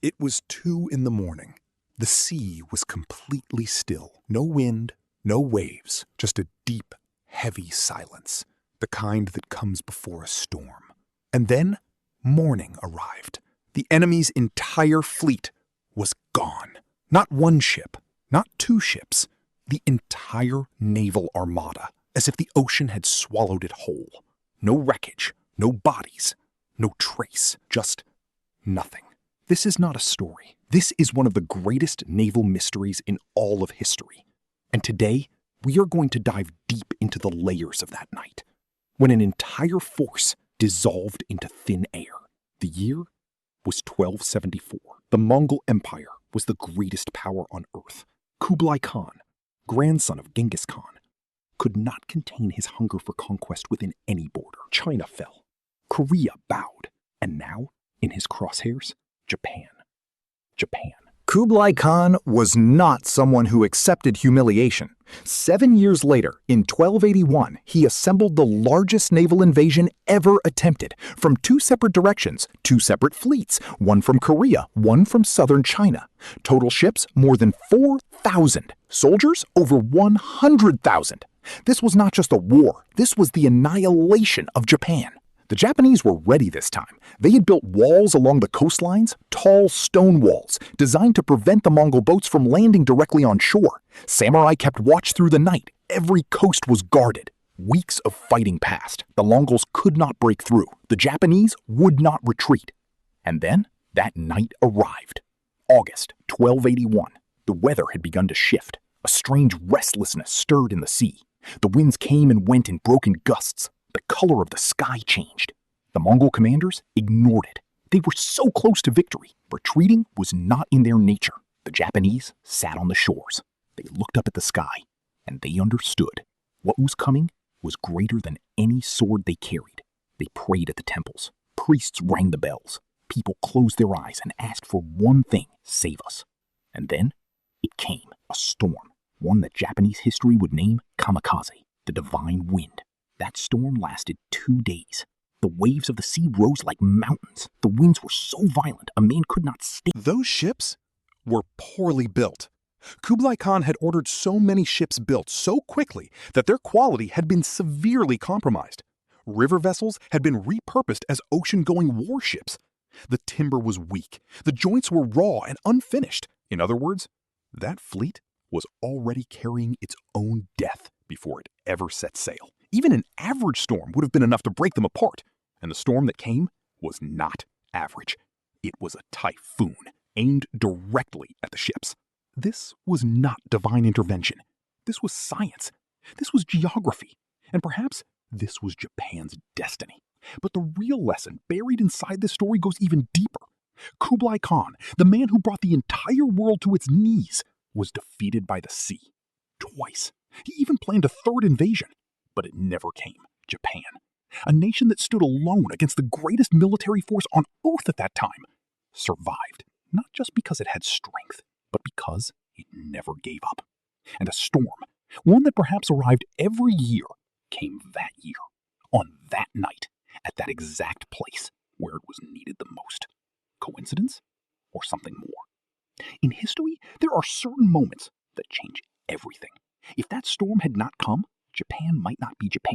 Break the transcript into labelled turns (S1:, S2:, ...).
S1: It was 2 in the morning. The sea was completely still. No wind, no waves, just a deep, heavy silence, the kind that comes before a storm. And then morning arrived. The enemy's entire fleet was gone. Not one ship, not 2 ships, the entire naval armada, as if the ocean had swallowed it whole. No wreckage, no bodies, no trace, just nothing. This is not a story. This is one of the greatest naval mysteries in all of history. And today, we are going to dive deep into the layers of that night, when an entire force dissolved into thin air. The year was 1274. The Mongol Empire was the greatest power on earth. Kublai Khan, grandson of Genghis Khan, could not contain his hunger for conquest within any border. China fell. Korea bowed. And now, in his crosshairs, Japan.
S2: Kublai Khan was not someone who accepted humiliation. 7 years later, in 1281, he assembled the largest naval invasion ever attempted, from 2 separate directions, 2 separate fleets, one from Korea, one from southern China. Total ships, more than 4,000. Soldiers, over 100,000. This was not just a war, this was the annihilation of Japan. The Japanese were ready this time. They had built walls along the coastlines, tall stone walls, designed to prevent the Mongol boats from landing directly on shore. Samurai kept watch through the night. Every coast was guarded. Weeks of fighting passed. The Mongols could not break through. The Japanese would not retreat. And then that night arrived. August 1281. The weather had begun to shift. A strange restlessness stirred in the sea. The winds came and went in broken gusts. The color of the sky changed. The Mongol commanders ignored it. They were so close to victory. Retreating was not in their nature. The Japanese sat on the shores. They looked up at the sky, and they understood. What was coming was greater than any sword they carried. They prayed at the temples. Priests rang the bells. People closed their eyes and asked for one thing: save us. And then it came, a storm, one that Japanese history would name kamikaze, the divine wind. That storm lasted 2 days. The waves of the sea rose like mountains. The winds were so violent, a man could not stay.
S1: Those ships were poorly built. Kublai Khan had ordered so many ships built so quickly that their quality had been severely compromised. River vessels had been repurposed as ocean-going warships. The timber was weak. The joints were raw and unfinished. In other words, that fleet was already carrying its own death before it ever set sail. Even an average storm would have been enough to break them apart, and the storm that came was not average. It was a typhoon aimed directly at the ships. This was not divine intervention. This was science. This was geography. And perhaps this was Japan's destiny. But the real lesson buried inside this story goes even deeper. Kublai Khan, the man who brought the entire world to its knees, was defeated by the sea. Twice. He even planned a 3rd invasion. But it never came. Japan, a nation that stood alone against the greatest military force on earth at that time, survived, not just because it had strength, but because it never gave up. And a storm, one that perhaps arrived every year, came that year, on that night, at that exact place where it was needed the most. Coincidence? Or something more? In history, there are certain moments that change everything. If that storm had not come, Japan might not be Japan.